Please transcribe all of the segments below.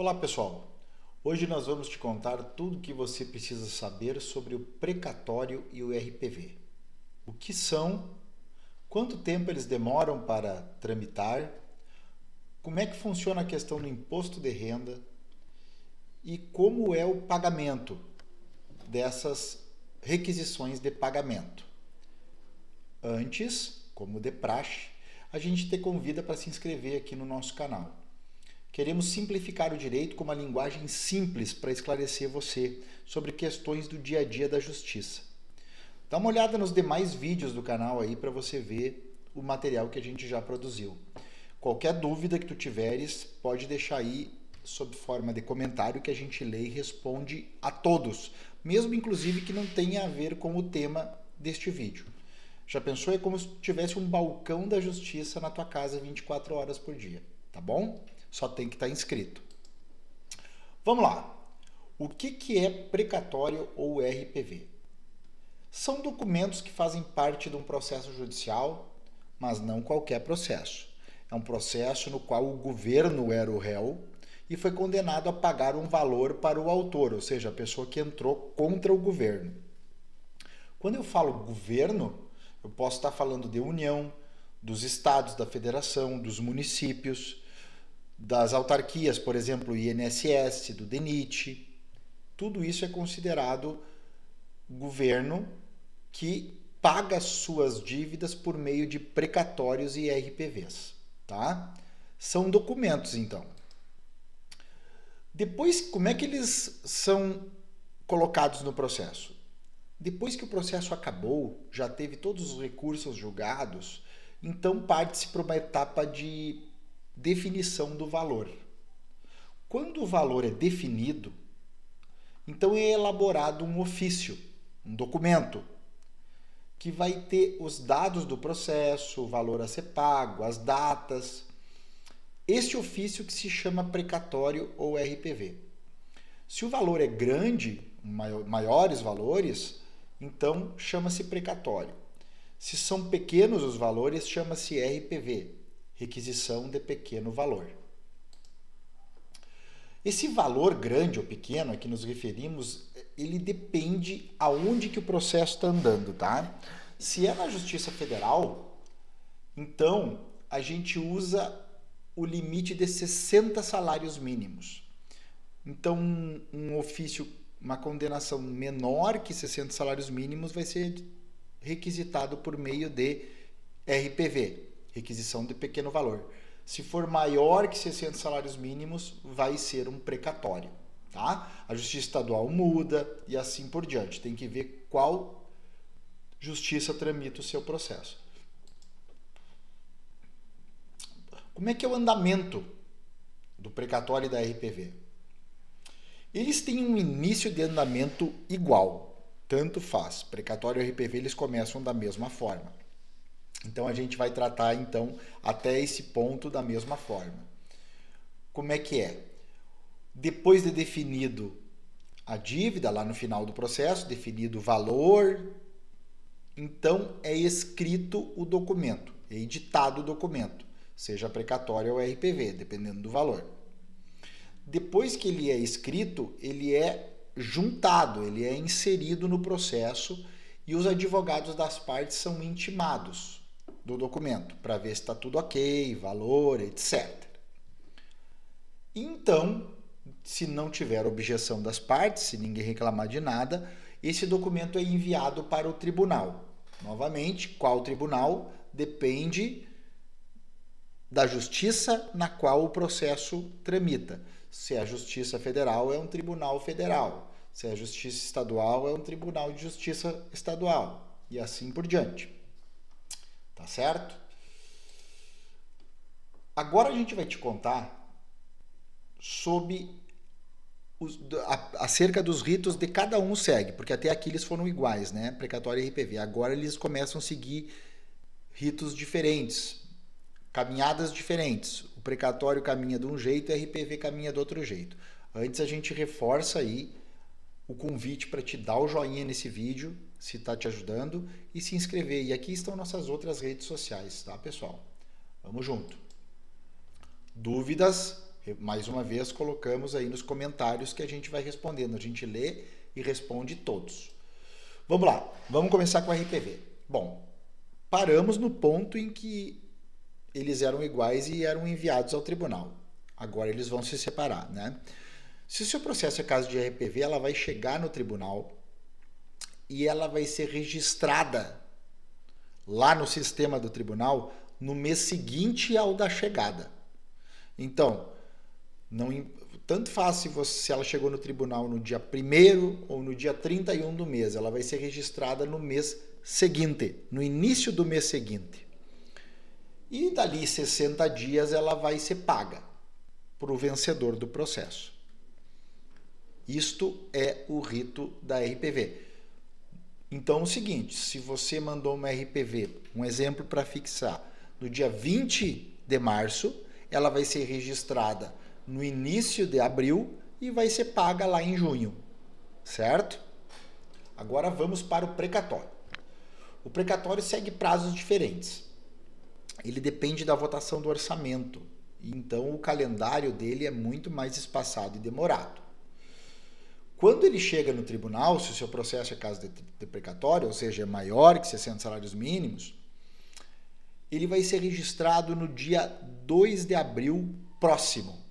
Olá pessoal, hoje nós vamos te contar tudo o que você precisa saber sobre o precatório e o RPV. O que são, quanto tempo eles demoram para tramitar, como é que funciona a questão do imposto de renda e como é o pagamento dessas requisições de pagamento. Antes, como de praxe, a gente te convida para se inscrever aqui no nosso canal. Queremos simplificar o direito com uma linguagem simples para esclarecer você sobre questões do dia a dia da justiça. Dá uma olhada nos demais vídeos do canal aí para você ver o material que a gente já produziu. Qualquer dúvida que tu tiveres, pode deixar aí sob forma de comentário que a gente lê e responde a todos, mesmo inclusive que não tenha a ver com o tema deste vídeo. Já pensou? É como se tivesse um balcão da justiça na tua casa 24 horas por dia, tá bom? Só tem que estar inscrito. Vamos lá. O que é precatório ou RPV? São documentos que fazem parte de um processo judicial, mas não qualquer processo. É um processo no qual o governo era o réu e foi condenado a pagar um valor para o autor, ou seja, a pessoa que entrou contra o governo. Quando eu falo governo, eu posso estar falando de União, dos estados, da federação, dos municípios, das autarquias, por exemplo, INSS, do DENIT. Tudo isso é considerado governo que paga suas dívidas por meio de precatórios e RPVs, tá? São documentos, então. Depois, como é que eles são colocados no processo? Depois que o processo acabou, já teve todos os recursos julgados, então parte-se para uma etapa de definição do valor. Quando o valor é definido, então é elaborado um ofício, um documento, que vai ter os dados do processo, o valor a ser pago, as datas. Este ofício que se chama precatório ou RPV. Se o valor é grande, maiores valores, então chama-se precatório. Se são pequenos os valores, chama-se RPV, requisição de pequeno valor. Esse valor grande ou pequeno a que nos referimos, ele depende aonde que o processo está andando, tá? Se é na Justiça Federal, então a gente usa o limite de 60 salários mínimos. Então, um ofício, uma condenação menor que 60 salários mínimos vai ser requisitado por meio de RPV, requisição de pequeno valor. Se for maior que 60 salários mínimos, vai ser um precatório, tá? A Justiça Estadual muda e assim por diante. Tem que ver qual justiça tramita o seu processo. Como é que é o andamento do precatório e da RPV? Eles têm um início de andamento igual, tanto faz. Precatório e RPV eles começam da mesma forma. Então a gente vai tratar então até esse ponto da mesma forma. Como é que é? Depois de definido a dívida, lá no final do processo, definido o valor, então é escrito o documento, é editado o documento, seja precatório ou RPV, dependendo do valor. Depois que ele é escrito, ele é juntado, ele é inserido no processo e os advogados das partes são intimados do documento para ver se está tudo ok, valor, etc. Então, se não tiver objeção das partes, se ninguém reclamar de nada, esse documento é enviado para o tribunal. Novamente, qual tribunal? Depende da justiça na qual o processo tramita. Se é a Justiça Federal, é um tribunal federal. Se é a Justiça Estadual, é um tribunal de justiça estadual. E assim por diante. Tá certo? Agora a gente vai te contar sobre acerca dos ritos de cada um segue, porque até aqui eles foram iguais, né? Precatório e RPV. Agora eles começam a seguir ritos diferentes, caminhadas diferentes. O precatório caminha de um jeito e o RPV caminha de outro jeito. Antes a gente reforça aí o convite para te dar o joinha nesse vídeo, se está te ajudando, e se inscrever. E aqui estão nossas outras redes sociais, tá, pessoal? Vamos junto. Dúvidas, Mais uma vez, colocamos aí nos comentários que a gente vai respondendo. A gente lê e responde todos. Vamos lá, vamos começar com a RPV. Bom, paramos no ponto em que eles eram iguais e eram enviados ao tribunal. Agora eles vão se separar, né? Se o seu processo é caso de RPV, ela vai chegar no tribunal e ela vai ser registrada lá no sistema do tribunal no mês seguinte ao da chegada. Então, tanto faz se ela chegou no tribunal no dia 1º ou no dia 31 do mês, ela vai ser registrada no mês seguinte, no início do mês seguinte. E dali 60 dias ela vai ser paga para o vencedor do processo. Isto é o rito da RPV. Então é o seguinte, se você mandou uma RPV, um exemplo para fixar, no dia 20 de março, ela vai ser registrada no início de abril e vai ser paga lá em junho, certo? Agora vamos para o precatório. O precatório segue prazos diferentes. Ele depende da votação do orçamento, então o calendário dele é muito mais espaçado e demorado. Quando ele chega no tribunal, se o seu processo é caso de precatório, ou seja, é maior que 60 salários mínimos, ele vai ser registrado no dia 2 de abril próximo.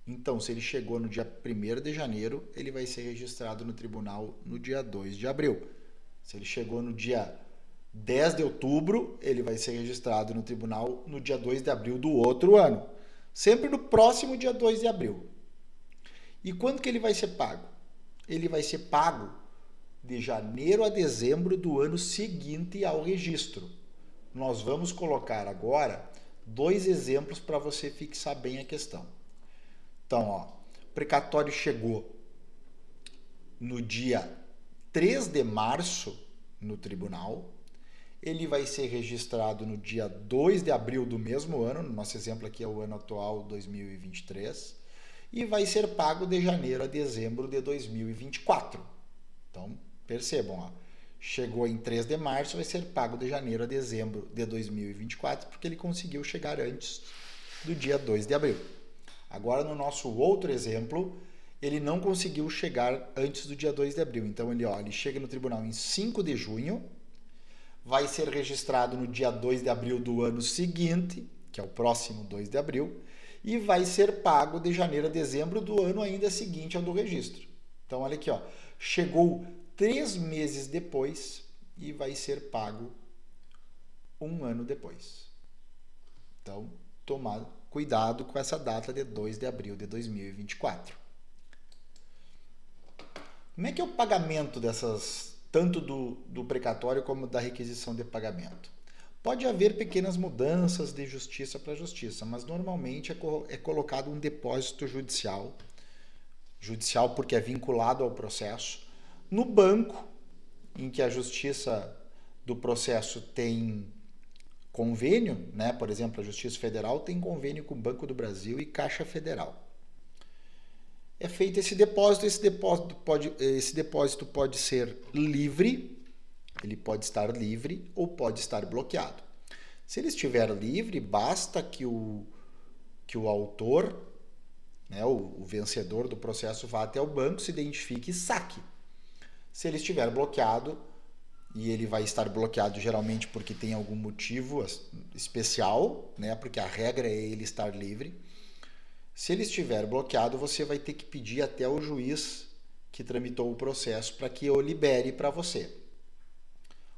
Então, se ele chegou no dia 1º de janeiro, ele vai ser registrado no tribunal no dia 2 de abril. Se ele chegou no dia 10 de outubro, ele vai ser registrado no tribunal no dia 2 de abril do outro ano. Sempre no próximo dia 2 de abril. E quando que ele vai ser pago? Ele vai ser pago de janeiro a dezembro do ano seguinte ao registro. Nós vamos colocar agora 2 exemplos para você fixar bem a questão. Então, o precatório chegou no dia 3 de março no tribunal. Ele vai ser registrado no dia 2 de abril do mesmo ano, no nosso exemplo aqui é o ano atual, 2023, e vai ser pago de janeiro a dezembro de 2024. Então, percebam, chegou em 3 de março, vai ser pago de janeiro a dezembro de 2024, porque ele conseguiu chegar antes do dia 2 de abril. Agora, no nosso outro exemplo, ele não conseguiu chegar antes do dia 2 de abril. Então, ele chega no tribunal em 5 de junho, vai ser registrado no dia 2 de abril do ano seguinte, que é o próximo 2 de abril, e vai ser pago de janeiro a dezembro do ano ainda seguinte ao do registro. Então, olha aqui, chegou 3 meses depois e vai ser pago 1 ano depois. Então, tomar cuidado com essa data de 2 de abril de 2024. Como é que é o pagamento dessas, tanto do precatório como da requisição de pagamento? Pode haver pequenas mudanças de justiça para justiça, mas normalmente é colocado um depósito judicial porque é vinculado ao processo, no banco em que a justiça do processo tem convênio, né? Por exemplo, a Justiça Federal tem convênio com o Banco do Brasil e Caixa Federal. É feito esse depósito pode ser livre, ele pode estar livre ou pode estar bloqueado. Se ele estiver livre, basta que o autor, né, o vencedor do processo, vá até o banco, se identifique e saque. Se ele estiver bloqueado, e ele vai estar bloqueado geralmente porque tem algum motivo especial, né, porque a regra é ele estar livre. Se ele estiver bloqueado, você vai ter que pedir até o juiz que tramitou o processo para que o libere para você.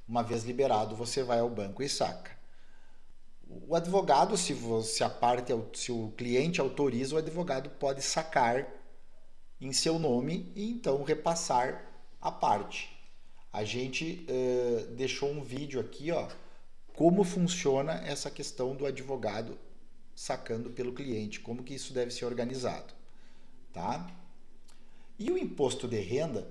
Uma vez liberado, você vai ao banco e saca. O advogado, se o cliente autoriza, o advogado pode sacar em seu nome e então repassar a parte. A gente deixou um vídeo aqui, como funciona essa questão do advogado sacando pelo cliente, como que isso deve ser organizado, tá? E o imposto de renda,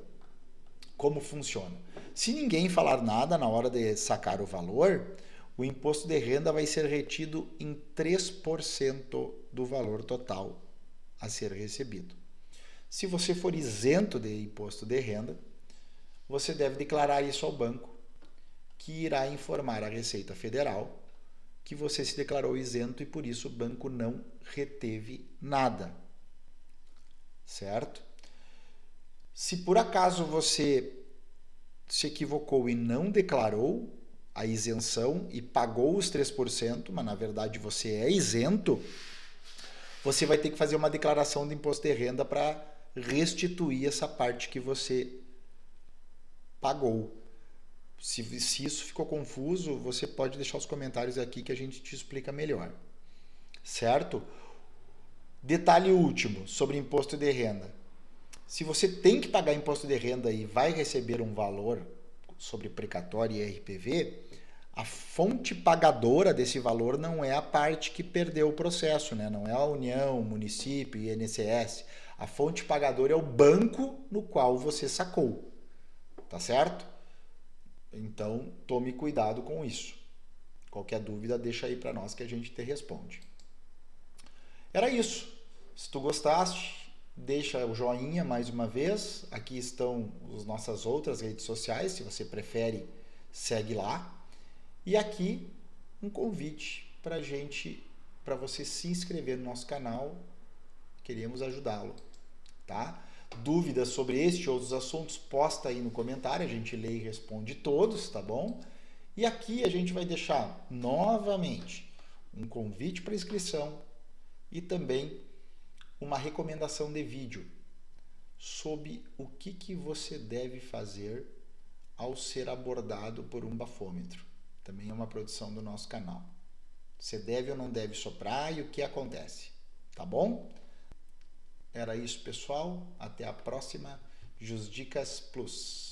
como funciona? Se ninguém falar nada na hora de sacar o valor, o imposto de renda vai ser retido em 3% do valor total a ser recebido. Se você for isento de imposto de renda, você deve declarar isso ao banco, que irá informar a Receita Federal que você se declarou isento e por isso o banco não reteve nada. Certo? Se por acaso você se equivocou e não declarou a isenção e pagou os 3%, mas na verdade você é isento, você vai ter que fazer uma declaração de imposto de renda para restituir essa parte que você pagou. Se isso ficou confuso, você pode deixar os comentários aqui que a gente te explica melhor. Certo? Detalhe último sobre imposto de renda. Se você tem que pagar imposto de renda e vai receber um valor sobre precatório e RPV, a fonte pagadora desse valor não é a parte que perdeu o processo, né? Não é a União, município e INSS. A fonte pagadora é o banco no qual você sacou. Tá certo? Então, tome cuidado com isso. Qualquer dúvida, deixa aí para nós que a gente te responde. Era isso. Se tu gostaste, deixa o joinha mais uma vez. Aqui estão as nossas outras redes sociais. Se você prefere, segue lá. E aqui um convite para você se inscrever no nosso canal. Queremos ajudá-lo, tá? Dúvidas sobre este ou outros assuntos, posta aí no comentário. A gente lê e responde todos, tá bom? E aqui a gente vai deixar novamente um convite para inscrição e também uma recomendação de vídeo sobre o que você deve fazer ao ser abordado por um bafômetro. Também é uma produção do nosso canal. Você deve ou não deve soprar e o que acontece, tá bom? Era isso, pessoal. Até a próxima Jusdicas Plus.